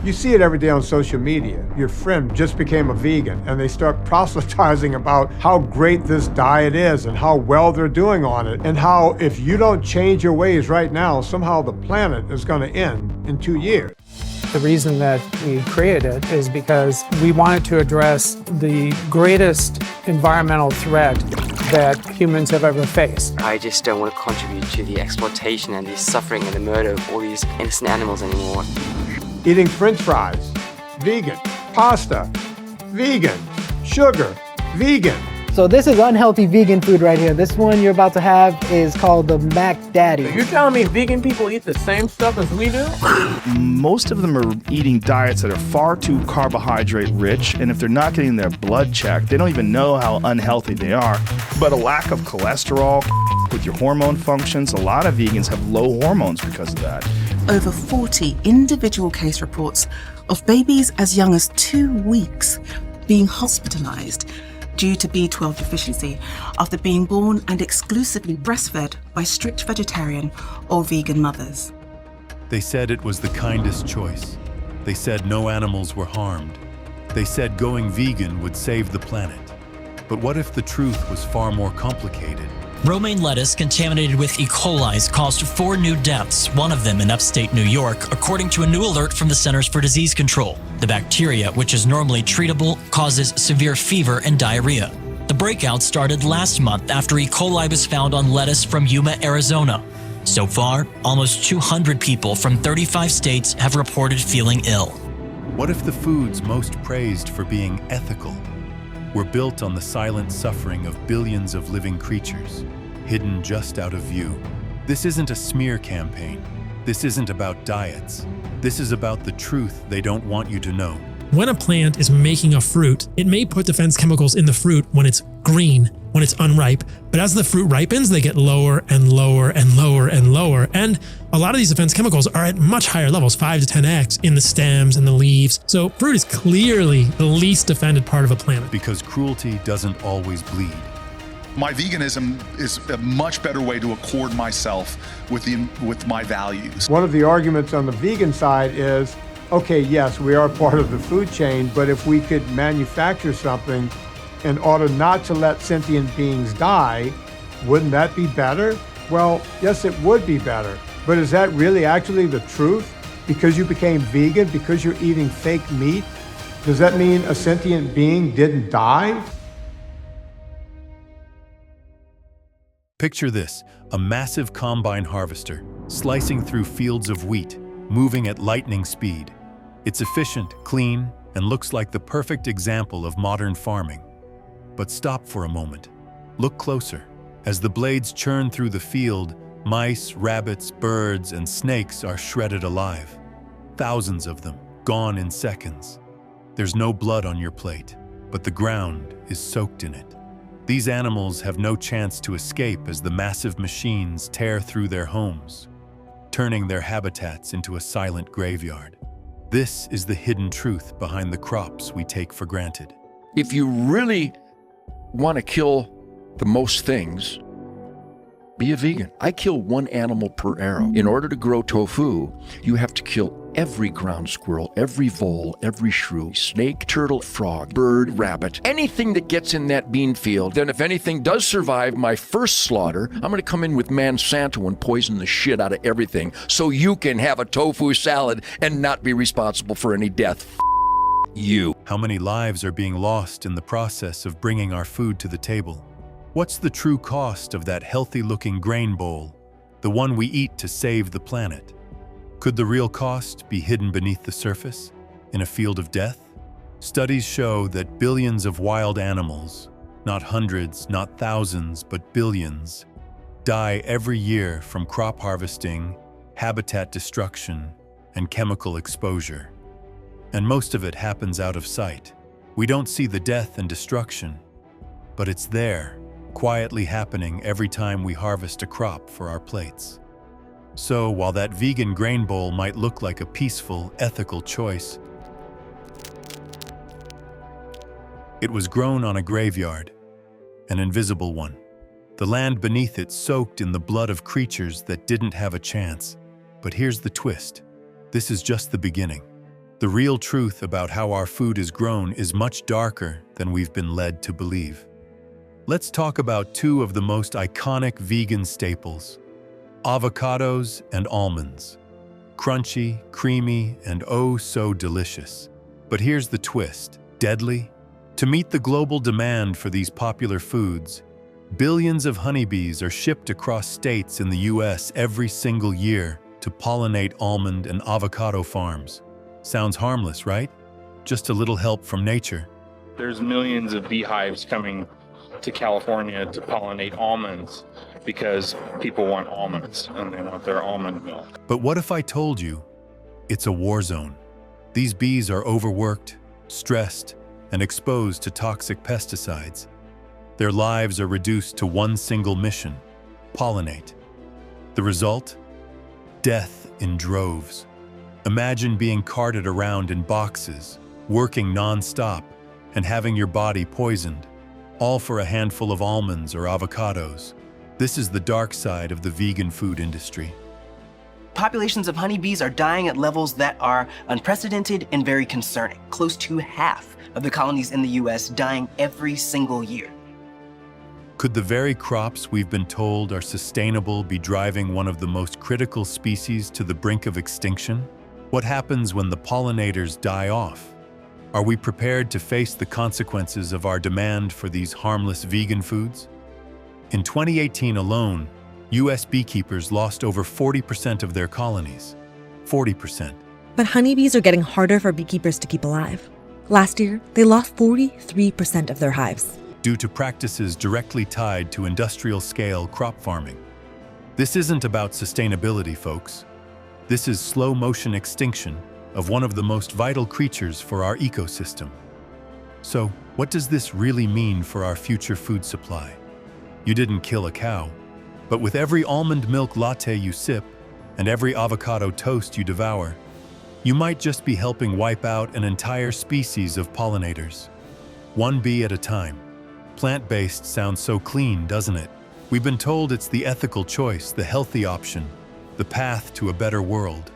You see it every day on social media. Your friend just became a vegan and they start proselytizing about how great this diet is and how well they're doing on it, and how if you don't change your ways right now, somehow the planet is going to end in 2 years. The reason that we created it is because we wanted to address the greatest environmental threat that humans have ever faced. I just don't want to contribute to the exploitation and the suffering and the murder of all these innocent animals anymore. Eating French fries, vegan. Pasta, vegan. Sugar, vegan. So this is unhealthy vegan food right here. This one you're about to have is called the Mac Daddy. You're telling me vegan people eat the same stuff as we do? Most of them are eating diets that are far too carbohydrate rich, and if they're not getting their blood checked, they don't even know how unhealthy they are. But a lack of cholesterol with your hormone functions, a lot of vegans have low hormones because of that. Over 40 individual case reports of babies as young as 2 weeks being hospitalized due to B12 deficiency after being born and exclusively breastfed by strict vegetarian or vegan mothers. They said it was the kindest choice. They said no animals were harmed. They said going vegan would save the planet. But what if the truth was far more complicated? Romaine lettuce contaminated with E. coli caused 4 new deaths, one of them in upstate New York, according to a new alert from the Centers for Disease Control. The bacteria, which is normally treatable, causes severe fever and diarrhea. The breakout started last month after E. coli was found on lettuce from Yuma, Arizona. So far, almost 200 people from 35 states have reported feeling ill. What if the foods most praised for being ethical were built on the silent suffering of billions of living creatures, hidden just out of view? This isn't a smear campaign. This isn't about diets. This is about the truth they don't want you to know. When a plant is making a fruit, it may put defense chemicals in the fruit when it's green, when it's unripe, but as the fruit ripens, they get lower and lower and lower and lower. And a lot of these defense chemicals are at much higher levels, 5 to 10x, in the stems and the leaves. So fruit is clearly the least defended part of a plant. Because cruelty doesn't always bleed. My veganism is a much better way to accord myself with my values. One of the arguments on the vegan side is, okay, yes, we are part of the food chain, but if we could manufacture something in order not to let sentient beings die, wouldn't that be better? Well, yes, it would be better. But is that really actually the truth? Because you became vegan, because you're eating fake meat, does that mean a sentient being didn't die? Picture this, a massive combine harvester, slicing through fields of wheat, moving at lightning speed. It's efficient, clean, and looks like the perfect example of modern farming. But stop for a moment. Look closer. As the blades churn through the field, mice, rabbits, birds, and snakes are shredded alive. Thousands of them, gone in seconds. There's no blood on your plate, but the ground is soaked in it. These animals have no chance to escape as the massive machines tear through their homes, turning their habitats into a silent graveyard. This is the hidden truth behind the crops we take for granted. If you really want to kill the most things, be a vegan. I kill 1 animal per arrow. In order to grow tofu, you have to kill every ground squirrel, every vole, every shrew, snake, turtle, frog, bird, rabbit, anything that gets in that bean field. Then if anything does survive my first slaughter, I'm going to come in with Monsanto and poison the shit out of everything so you can have a tofu salad and not be responsible for any death. You. How many lives are being lost in the process of bringing our food to the table? What's the true cost of that healthy-looking grain bowl, the one we eat to save the planet? Could the real cost be hidden beneath the surface, in a field of death? Studies show that billions of wild animals, not hundreds, not thousands, but billions, die every year from crop harvesting, habitat destruction, and chemical exposure. And most of it happens out of sight. We don't see the death and destruction, but it's there, quietly happening every time we harvest a crop for our plates. So while that vegan grain bowl might look like a peaceful, ethical choice, it was grown on a graveyard, an invisible one. The land beneath it soaked in the blood of creatures that didn't have a chance. But here's the twist. This is just the beginning. The real truth about how our food is grown is much darker than we've been led to believe. Let's talk about two of the most iconic vegan staples: avocados and almonds. Crunchy, creamy, and oh so delicious. But here's the twist: deadly? To meet the global demand for these popular foods, billions of honeybees are shipped across states in the US every single year to pollinate almond and avocado farms. Sounds harmless, right? Just a little help from nature. There's millions of beehives coming to California to pollinate almonds because people want almonds and they want their almond milk. But what if I told you it's a war zone? These bees are overworked, stressed, and exposed to toxic pesticides. Their lives are reduced to one single mission: pollinate. The result? Death in droves. Imagine being carted around in boxes, working non-stop, and having your body poisoned, all for a handful of almonds or avocados. This is the dark side of the vegan food industry. Populations of honeybees are dying at levels that are unprecedented and very concerning. Close to half of the colonies in the US dying every single year. Could the very crops we've been told are sustainable be driving one of the most critical species to the brink of extinction? What happens when the pollinators die off? Are we prepared to face the consequences of our demand for these harmless vegan foods? In 2018 alone, US beekeepers lost over 40% of their colonies. 40%. But honeybees are getting harder for beekeepers to keep alive. Last year, they lost 43% of their hives. Due to practices directly tied to industrial-scale crop farming. This isn't about sustainability, folks. This is slow-motion extinction of one of the most vital creatures for our ecosystem. So, what does this really mean for our future food supply? You didn't kill a cow, but with every almond milk latte you sip and every avocado toast you devour, you might just be helping wipe out an entire species of pollinators. One bee at a time. Plant-based sounds so clean, doesn't it? We've been told it's the ethical choice, the healthy option, the path to a better world.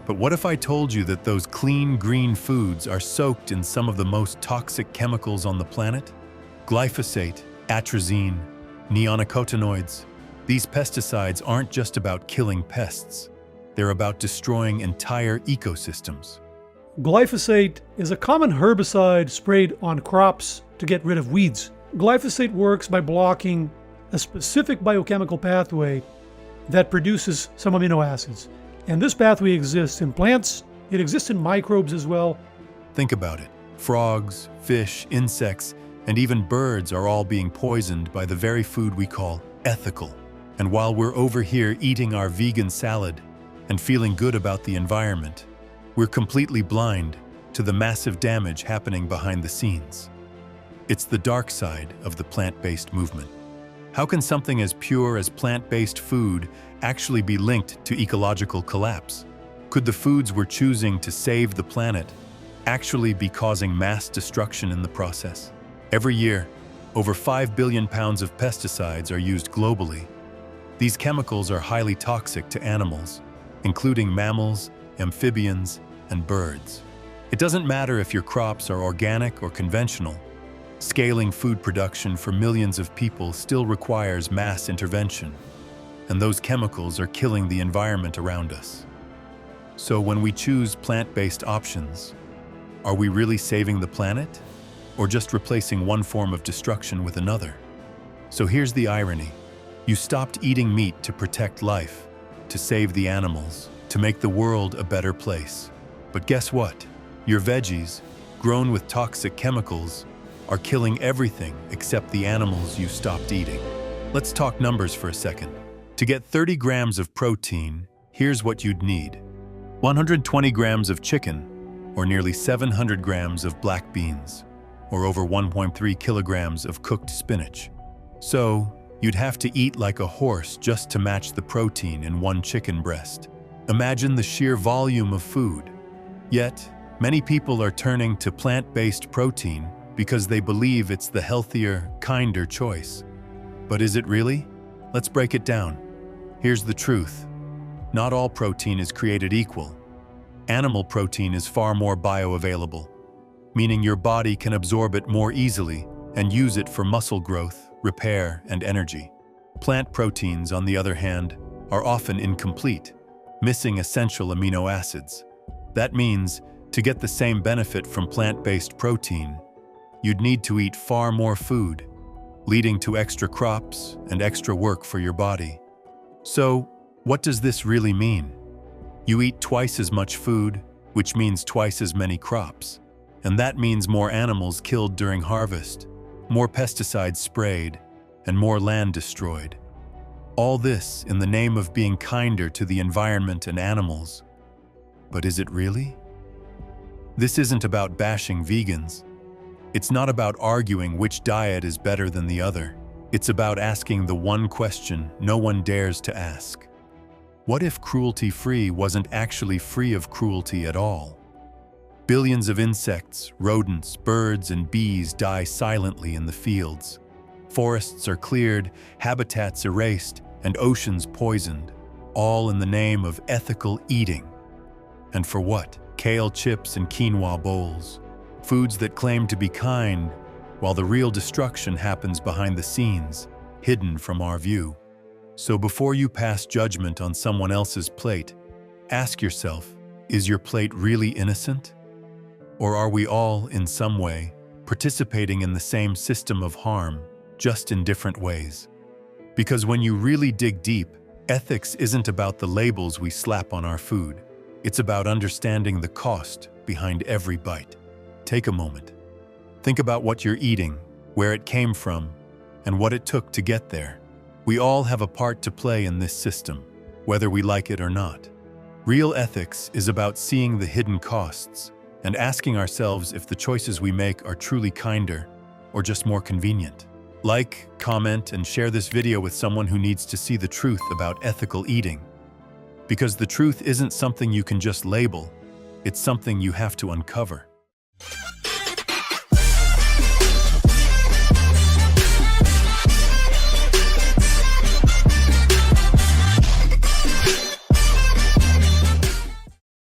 But what if I told you that those clean green foods are soaked in some of the most toxic chemicals on the planet? Glyphosate, atrazine, neonicotinoids. These pesticides aren't just about killing pests. They're about destroying entire ecosystems. Glyphosate is a common herbicide sprayed on crops to get rid of weeds. Glyphosate works by blocking a specific biochemical pathway that produces some amino acids. And this pathway exists in plants, it exists in microbes as well. Think about it. Frogs, fish, insects, and even birds are all being poisoned by the very food we call ethical. And while we're over here eating our vegan salad and feeling good about the environment, we're completely blind to the massive damage happening behind the scenes. It's the dark side of the plant-based movement. How can something as pure as plant-based food actually be linked to ecological collapse? Could the foods we're choosing to save the planet actually be causing mass destruction in the process? Every year, over 5 billion pounds of pesticides are used globally. These chemicals are highly toxic to animals, including mammals, amphibians, and birds. It doesn't matter if your crops are organic or conventional. Scaling food production for millions of people still requires mass intervention, and those chemicals are killing the environment around us. So when we choose plant-based options, are we really saving the planet, or just replacing one form of destruction with another? So here's the irony. You stopped eating meat to protect life, to save the animals, to make the world a better place. But guess what? Your veggies, grown with toxic chemicals, are killing everything except the animals you stopped eating. Let's talk numbers for a second. To get 30 grams of protein, here's what you'd need. 120 grams of chicken, or nearly 700 grams of black beans, or over 1.3 kilograms of cooked spinach. So, you'd have to eat like a horse just to match the protein in one chicken breast. Imagine the sheer volume of food. Yet, many people are turning to plant-based protein because they believe it's the healthier, kinder choice. But is it really? Let's break it down. Here's the truth. Not all protein is created equal. Animal protein is far more bioavailable, meaning your body can absorb it more easily and use it for muscle growth, repair, and energy. Plant proteins, on the other hand, are often incomplete, missing essential amino acids. That means, to get the same benefit from plant-based protein, you'd need to eat far more food, leading to extra crops and extra work for your body. So, what does this really mean? You eat twice as much food, which means twice as many crops. And that means more animals killed during harvest, more pesticides sprayed, and more land destroyed. All this in the name of being kinder to the environment and animals. But is it really? This isn't about bashing vegans. It's not about arguing which diet is better than the other. It's about asking the one question no one dares to ask. What if cruelty-free wasn't actually free of cruelty at all? Billions of insects, rodents, birds, and bees die silently in the fields. Forests are cleared, habitats erased, and oceans poisoned, all in the name of ethical eating. And for what? Kale chips and quinoa bowls. Foods that claim to be kind, while the real destruction happens behind the scenes, hidden from our view. So before you pass judgment on someone else's plate, ask yourself, is your plate really innocent? Or are we all, in some way, participating in the same system of harm, just in different ways? Because when you really dig deep, ethics isn't about the labels we slap on our food. It's about understanding the cost behind every bite. Take a moment. Think about what you're eating, where it came from, and what it took to get there. We all have a part to play in this system, whether we like it or not. Real ethics is about seeing the hidden costs and asking ourselves if the choices we make are truly kinder or just more convenient. Like, comment, and share this video with someone who needs to see the truth about ethical eating. Because the truth isn't something you can just label, it's something you have to uncover.